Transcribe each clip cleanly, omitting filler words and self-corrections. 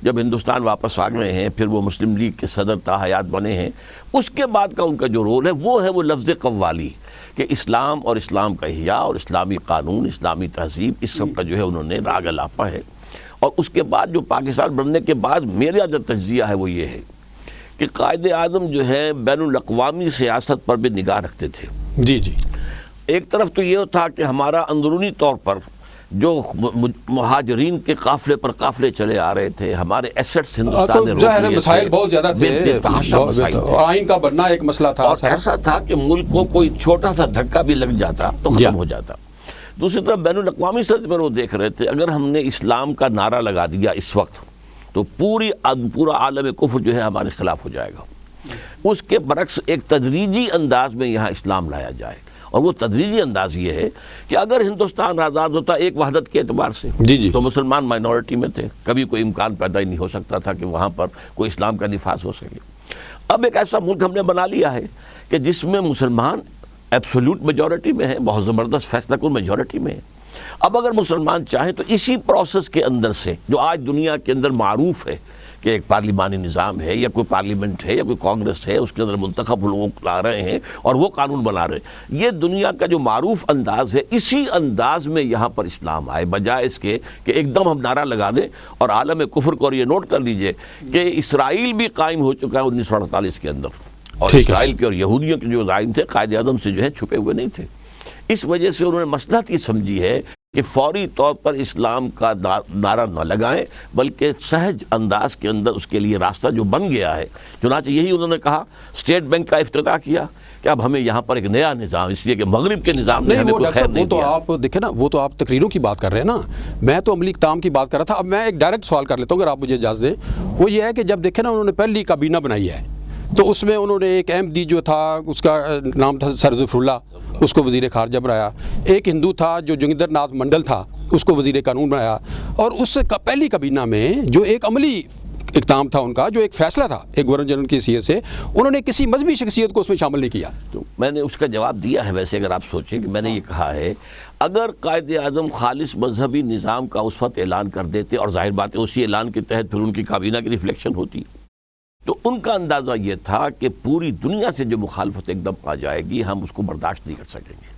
جب ہندوستان واپس آ گئے ہیں، پھر وہ مسلم لیگ کے صدر تا حیات بنے ہیں، اس کے بعد کا ان کا جو رول ہے وہ لفظ قوالی، کہ اسلام اور اسلام کا احیاء اور اسلامی قانون، اسلامی تہذیب، اس سب کا جو ہے انہوں نے راگ الاپا ہے۔ اور اس کے بعد جو پاکستان بننے کے بعد میرا جو تجزیہ ہے وہ یہ ہے کہ قائد اعظم جو ہے بین الاقوامی سیاست پر بھی نگاہ رکھتے تھے۔ جی جی، ایک طرف تو یہ تھا کہ ہمارا اندرونی طور پر جو مہاجرین کے قافلے پر قافلے چلے آ رہے تھے، ہمارے ایسٹس ہندوستان نے روک لیے تھے، مسائل بہت زیادہ تھے، بے تحاشا مسائل تھے، اور آئین کا بننا ایک مسئلہ تھا، اور ایسا تھا کہ ملک کو کوئی چھوٹا سا دھکا بھی لگ جاتا تو ختم ہو جاتا۔ دوسری طرف بین الاقوامی سطح پر وہ دیکھ رہے تھے اگر ہم نے اسلام کا نعرہ لگا دیا اس وقت تو پورا عالم کفر جو ہے ہمارے خلاف ہو جائے گا۔ اس کے برعکس ایک تدریجی انداز میں یہاں اسلام لایا جائے، اور وہ تدریجی انداز یہ ہے کہ اگر ہندوستان آزاد ہوتا ایک وحدت کے اعتبار سے تو مسلمان مائنورٹی میں تھے، کبھی کوئی امکان پیدا ہی نہیں ہو سکتا تھا کہ وہاں پر کوئی اسلام کا نفاذ ہو سکے۔ اب ایک ایسا ملک ہم نے بنا لیا ہے کہ جس میں مسلمان ایبسولوٹ میجورٹی میں ہے، بہت زبردست فیصلہ کن میجورٹی میں ہے۔ اب اگر مسلمان چاہیں تو اسی پروسیس کے اندر سے جو آج دنیا کے اندر معروف ہے کہ ایک پارلیمانی نظام ہے یا کوئی پارلیمنٹ ہے یا کوئی کانگریس ہے، اس کے اندر منتخب لوگ لا رہے ہیں اور وہ قانون بنا رہے ہیں، یہ دنیا کا جو معروف انداز ہے، اسی انداز میں یہاں پر اسلام آئے، بجائے اس کے کہ ایک دم ہم نعرہ لگا دیں اور عالم کفر کو۔ اور یہ نوٹ کر لیجئے کہ اسرائیل بھی قائم ہو چکا ہے 1948 کے اندر، اور اسرائیل کے اور یہودیوں کے جو زعیم تھے قائد اعظم سے جو ہے چھپے ہوئے نہیں تھے۔ اس وجہ سے انہوں نے مصلحت یہ سمجھی ہے کہ فوری طور پر اسلام کا نعرہ نہ لگائیں، بلکہ سہج انداز کے اندر اس کے لیے راستہ جو بن گیا ہے، چنانچہ یہی انہوں نے کہا، اسٹیٹ بینک کا افتتاح کیا کہ اب ہمیں یہاں پر ایک نیا نظام، اس لیے کہ مغرب کے نظام نے ہمیں کوئی خیر نہیں دیا۔ وہ تو آپ دیکھیں نا، وہ تو آپ تقریروں کی بات کر رہے ہیں نا، میں تو عملی اقدام کی بات کر رہا تھا۔ اب میں ایک ڈائریکٹ سوال کر لیتا ہوں اگر آپ مجھے اجازت دیں، وہ یہ ہے کہ جب دیکھیں نا انہوں نے پہلی کابینہ بنائی ہے تو اس میں انہوں نے ایک احمدی جو تھا، اس کا نام تھا سر ظفر اللہ، اس کو وزیر خارجہ بنایا، ایک ہندو تھا جو جوگندر ناتھ منڈل تھا، اس کو وزیر قانون بنایا، اور اس سے پہلی کابینہ میں جو ایک عملی اقدام تھا ان کا، جو ایک فیصلہ تھا ایک گورنر جنرل کی حیثیت سے، انہوں نے کسی مذہبی شخصیت کو اس میں شامل نہیں کیا۔ تو میں نے اس کا جواب دیا ہے۔ ویسے اگر آپ سوچیں کہ میں نے یہ کہا ہے اگر قائد اعظم خالص مذہبی نظام کا اس وقت اعلان کر دیتے، اور ظاہر بات ہے اسی اعلان کے تحت پھر ان کی کابینہ کی ریفلیکشن ہوتی، تو ان کا اندازہ یہ تھا کہ پوری دنیا سے جو مخالفت ایک دم آ جائے گی ہم اس کو برداشت نہیں کر سکیں گے،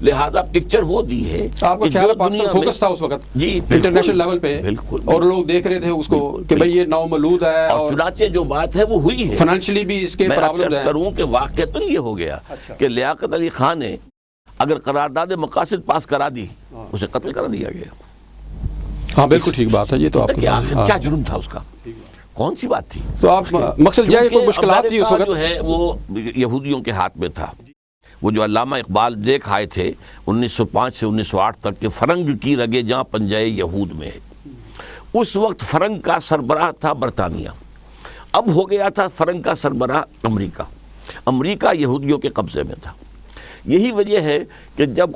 لہذا پکچر وہ دی ہے۔ آپ کا خیال ہے پاکستان فوکس تھا اس وقت جی انٹرنیشنل لیول پہ، اور لوگ دیکھ رہے تھے اس کو کہ بھئی یہ نومولود ہے، اور چنانچہ جو بات ہے وہ ہوئی ہے، فائنینشلی بھی اس کے پرابلمز ہیں۔ میں کروں کہ واقعتاً یہ ہو گیا کہ لیاقت علی خان نے اگر قرارداد مقاصد پاس کرا دی، اسے قتل کرا دیا گیا۔ ہاں بالکل ٹھیک بات ہے، یہ تو آپ کیا جرم تھا اس کا، کون سی بات تھی؟ تو آپ مقصد یہ ہے کوئی مشکلات تھی اس وقت جو ہے وہ یہودیوں کے ہاتھ میں تھا۔ وہ جو علامہ اقبال دیکھ آئے تھے 1905 سے 1908 تک کہ فرنگ کی رگے جہاں پنجائے یہود میں ہے، اس وقت فرنگ کا سربراہ تھا برطانیہ، اب ہو گیا تھا فرنگ کا سربراہ امریکہ، امریکہ یہودیوں کے قبضے میں تھا۔ یہی وجہ ہے کہ جب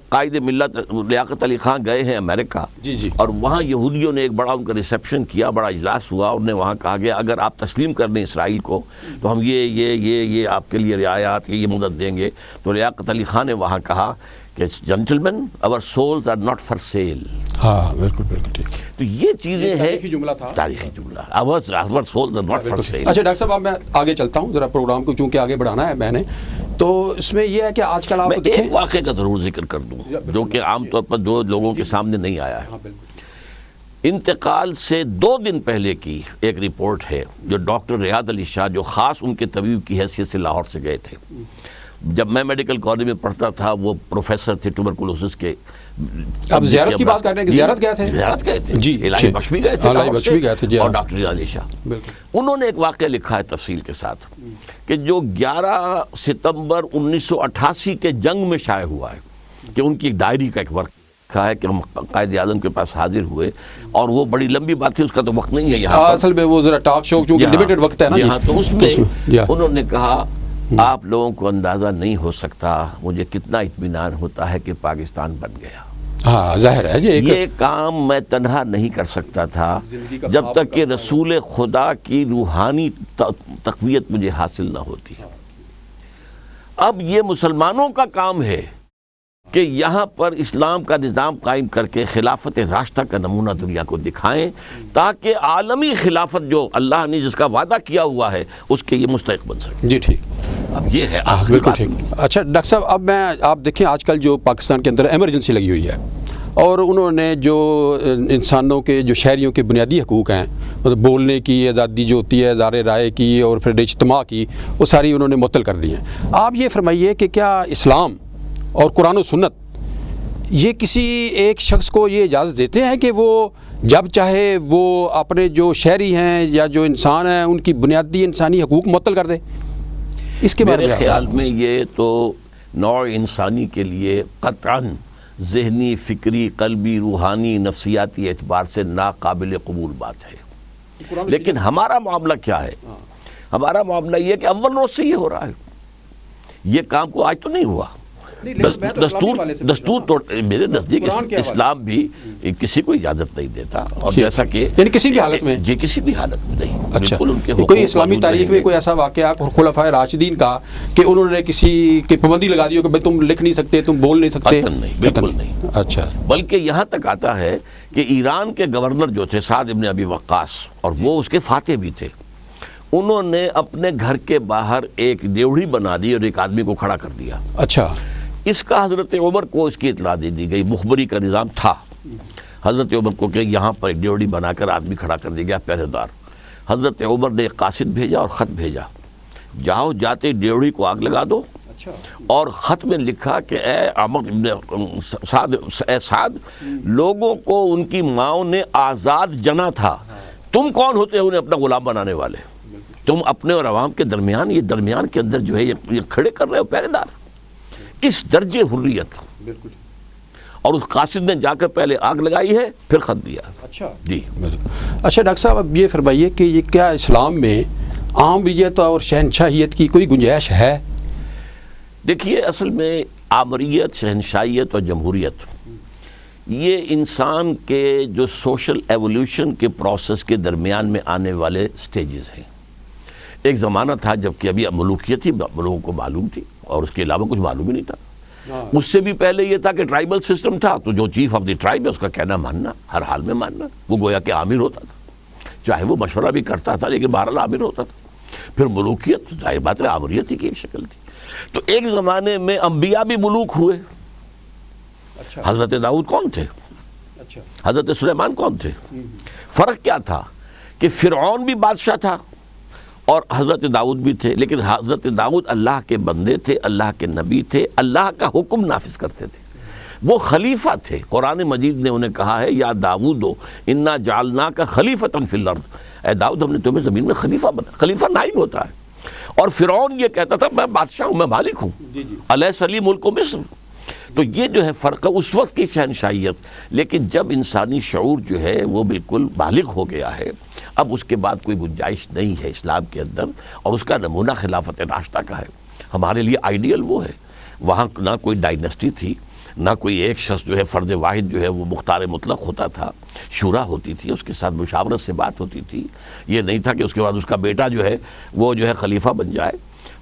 قائد ملت لیاقت علی خان گئے ہیں امریکہ، اور وہاں یہودیوں نے ایک بڑا ان کا ریسیپشن کیا، بڑا اجلاس ہوا، انہوں نے وہاں کہا گیا اگر آپ تسلیم کر دیں اسرائیل کو تو ہم یہ آپ کے لیے رعایات یہ مدد دیں گے۔ تو لیاقت علی خان نے وہاں کہا کہ gentlemen our souls are not for sale۔ ہاں بالکل بالکل ٹھیک۔ تو یہ چیزیں ہیں، تاریخی جملہ تھا، تاریخی جملہ our souls are not for sale۔ اچھا ڈاکٹر صاحب، اب میں آگے چلتا ہوں ذرا، پروگرام کو چونکہ آگے بڑھانا ہے میں نے، تو اس میں یہ ہے کہ آج کل آپ میں ایک واقعے کا ضرور ذکر کر دوں جو کہ عام طور پر جو لوگوں کے سامنے نہیں آیا ہے۔ انتقال سے 2 دن پہلے کی ایک رپورٹ ہے جو ڈاکٹر ریاض علی شاہ، جو خاص ان کے طبیب کی حیثیت سے لاہور سے گئے تھے، جب میں میڈیکل کالج میں پڑھتا تھا وہ پروفیسر تھے ٹیوبرکلوسس کے۔ اب زیارت کی بات کر رہے ہیں کہ زیارت گئے تھے؟ زیارت گئے تھے جی، الہی بخش بھی گئے تھے، الہی بخش بھی گئے تھے اور ڈاکٹر ریاض علی شاہ۔ انہوں نے ایک واقعہ لکھا ہے تفصیل کے ساتھ کہ جو 11 ستمبر 1988 کے جنگ میں شائع ہوا ہے، کہ ان کی ایک ڈائری کا ایک ورک لکھا ہے کہ ہم قائد اعظم کے پاس حاضر ہوئے، اور وہ بڑی لمبی بات تھی، اس کا تو وقت نہیں ہے یہاں پر، اصل میں وہ ذرا ٹاک شو چونکہ لمیٹڈ وقت ہے نا۔ یہاں تو اس میں انہوں نے کہا آپ لوگوں کو اندازہ نہیں ہو سکتا مجھے کتنا اطمینان ہوتا ہے کہ پاکستان بن گیا۔ ہاں ظاہر ہے یہ کام میں تنہا نہیں کر سکتا تھا جب تک کہ رسول خدا کی روحانی تقویت مجھے حاصل نہ ہوتی۔ اب یہ مسلمانوں کا کام ہے کہ یہاں پر اسلام کا نظام قائم کر کے خلافت راشدہ کا نمونہ دنیا کو دکھائیں، تاکہ عالمی خلافت جو اللہ نے جس کا وعدہ کیا ہوا ہے اس کے یہ مستحق بن سکے۔ جی ٹھیک، اب یہ ہے آخری بالکل بات۔ ٹھیک۔ اچھا ڈاکٹر صاحب، اب آپ دیکھیں آج کل جو پاکستان کے اندر ایمرجنسی لگی ہوئی ہے، اور انہوں نے جو انسانوں کے جو شہریوں کے بنیادی حقوق ہیں، مطلب بولنے کی آزادی جو ہوتی ہے، اظہار رائے کی اور پھر اجتماع کی، وہ ساری انہوں نے معطل کر دی ہیں۔ آپ یہ فرمائیے کہ کیا اسلام اور قرآن و سنت یہ کسی ایک شخص کو یہ اجازت دیتے ہیں کہ وہ جب چاہے وہ اپنے جو شہری ہیں یا جو انسان ہیں ان کی بنیادی انسانی حقوق معطل کر دے؟ اس کے بارے میرے میں خیال میں یہ تو نوع انسانی کے لیے قطعاً ذہنی، فکری، قلبی، روحانی، نفسیاتی اعتبار سے ناقابل قبول بات ہے۔ لیکن ہمارا معاملہ کیا ہے؟ ہمارا معاملہ یہ کہ اول روز سے یہ ہو رہا ہے، یہ کام کو آج تو نہیں ہوا۔ دستور تو میرے نزدیک اسلام بھی کسی کو اجازت نہیں دیتا، اور جیسا کہ یعنی کسی بھی حالت میں، جی کسی بھی حالت میں نہیں۔ اچھا، بالکل ان کے کوئی اسلامی تاریخ میں کوئی ایسا واقعہ خلفائے راشدین کا کہ انہوں نے کسی کی پابندی لگا دی ہو کہ بھائی تم لکھ نہیں سکتے، تم بول نہیں سکتے؟ نہیں، بالکل نہیں۔ اچھا، بلکہ یہاں تک آتا ہے کہ ایران کے گورنر جو تھے سعد ابن ابی وقاص، اور وہ اس کے فاتح بھی تھے، انہوں نے اپنے گھر کے باہر ایک ڈیوڑی بنا دی اور ایک آدمی کو کھڑا کر دیا۔ اچھا، اس کا حضرت عمر کو اس کی اطلاع دے دی گئی، مخبری کا نظام تھا حضرت عمر کو کہ یہاں پر ایک ڈیوڑی بنا کر آدمی کھڑا کر دیا گیا پہرے دار۔ حضرت عمر نے ایک قاصد بھیجا اور خط بھیجا، جاؤ جاتے ڈیوڑی کو آگ لگا دو، اور خط میں لکھا کہ اے عمر ابن سعد، لوگوں کو ان کی ماؤں نے آزاد جنا تھا، تم کون ہوتے ہو انہیں اپنا غلام بنانے والے؟ تم اپنے اور عوام کے درمیان، یہ درمیان کے اندر جو ہے یہ کھڑے کر رہے ہو پہرے دار۔ اس درجے حریت، اور اس قاصد نے جا کر پہلے آگ لگائی ہے پھر خط دیا۔ اچھا جی، اچھا ڈاکٹر صاحب، اب یہ فرمائیے کہ یہ کیا اسلام میں آمریت اور شہنشاہیت کی کوئی گنجائش ہے؟ دیکھیے، اصل میں آمریت، شہنشاہیت اور جمہوریت یہ انسان کے جو سوشل ایولیوشن کے پروسیس کے درمیان میں آنے والے سٹیجز ہیں۔ ایک زمانہ تھا جب کہ ابھی ملوکیت ہی لوگوں کو معلوم تھی، اور اس کے علاوہ کچھ معلوم ہی نہیں تھا۔ اس سے بھی پہلے یہ تھا کہ ٹرائبل سسٹم تھا، تو جو چیف آف دی ٹرائب ہے اس کا کہنا ماننا، ہر حال میں ماننا، وہ گویا کہ عامر ہوتا تھا، چاہے وہ مشورہ بھی کرتا تھا لیکن بہرحال عامر ہوتا تھا۔ پھر ملوکیت، ظاہر بات ہے آمریت ہی کی ایک شکل تھی۔ تو ایک زمانے میں انبیاء بھی ملوک ہوئے۔ حضرت داؤد کون تھے؟ حضرت سلیمان کون تھے؟ فرق کیا تھا کہ فرعون بھی بادشاہ تھا اور حضرت داؤد بھی تھے، لیکن حضرت داؤد اللہ کے بندے تھے، اللہ کے نبی تھے، اللہ کا حکم نافذ کرتے تھے، وہ خلیفہ تھے۔ قرآن مجید نے انہیں کہا ہے یا داؤد انا جعلناک خلیفۃ فی الارض، اے داؤد ہم نے تمہیں زمین میں خلیفہ بنا۔ خلیفہ نائب ہوتا ہے، اور فرعون یہ کہتا تھا میں بادشاہ ہوں، میں مالک ہوں، الیس لی ملک مصر۔ تو یہ جو ہے فرق ہے اس وقت کی شہنشاہیت۔ لیکن جب انسانی شعور جو ہے وہ بالکل بالغ ہو گیا ہے، اب اس کے بعد کوئی گنجائش نہیں ہے اسلام کے اندر، اور اس کا نمونہ خلافت راشدہ کا ہے۔ ہمارے لیے آئیڈیل وہ ہے، وہاں نہ کوئی ڈائنسٹی تھی، نہ کوئی ایک شخص جو ہے فرد واحد جو ہے وہ مختار مطلق ہوتا تھا، شورا ہوتی تھی، اس کے ساتھ مشاورت سے بات ہوتی تھی۔ یہ نہیں تھا کہ اس کے بعد اس کا بیٹا جو ہے وہ جو ہے خلیفہ بن جائے۔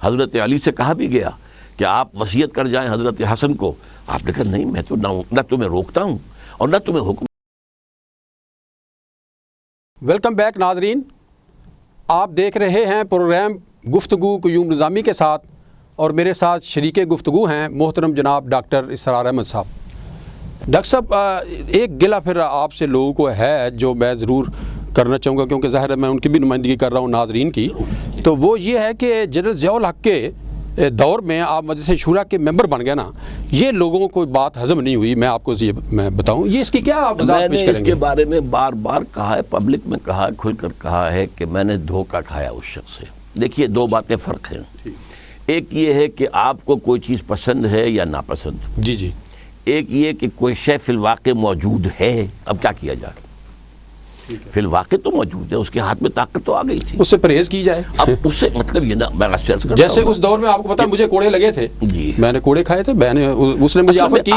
حضرت علی سے کہا بھی گیا کہ آپ وصیت کر جائیں حضرت حسن کو، آپ نے کہا نہیں، میں تو نہ تمہیں روکتا ہوں اور نہ تمہیں حکم۔ ویلکم بیک ناظرین، آپ دیکھ رہے ہیں پروگرام گفتگو قیوم نظامی کے ساتھ، اور میرے ساتھ شریک گفتگو ہیں محترم جناب ڈاکٹر اسرار احمد صاحب۔ ڈاکٹر صاحب، ایک گلہ پھر آپ سے لوگوں کو ہے جو میں ضرور کرنا چاہوں گا، کیونکہ ظاہر ہے میں ان کی بھی نمائندگی کر رہا ہوں ناظرین کی، تو وہ یہ ہے کہ جنرل ضیاء الحق کے دور میں آپ مجلس شورا کے ممبر بن گئے نا، یہ لوگوں کو بات ہضم نہیں ہوئی۔ میں آپ کو یہ میں بتاؤں، یہ اس کی کیا آپ وضاحت پیش کریں گے؟ میں نے اس کے بارے میں بار بار کہا ہے، پبلک میں کہا ہے، کھل کر کہا ہے کہ میں نے دھوکہ کھایا اس شخص سے۔ دیکھیے، دو باتیں فرق ہیں، ایک یہ ہے کہ آپ کو کوئی چیز پسند ہے یا ناپسند، جی جی، ایک یہ کہ کوئی شے فی الواقع موجود ہے، اب کیا کیا جائے؟ فی الواقع تو موجود ہے، اس کے ہاتھ میں طاقت تو آ گئی تھی، اس سے پرہیز کی جائے۔ اب اس سے مطلب یہ نا، میں عرض کرتا جیسے ہوں، اس دور میں آپ کو پتا مجھے کوڑے لگے تھے، جی، میں نے کوڑے کھائے تھے، میں نے اس نے مجھے آفر کی،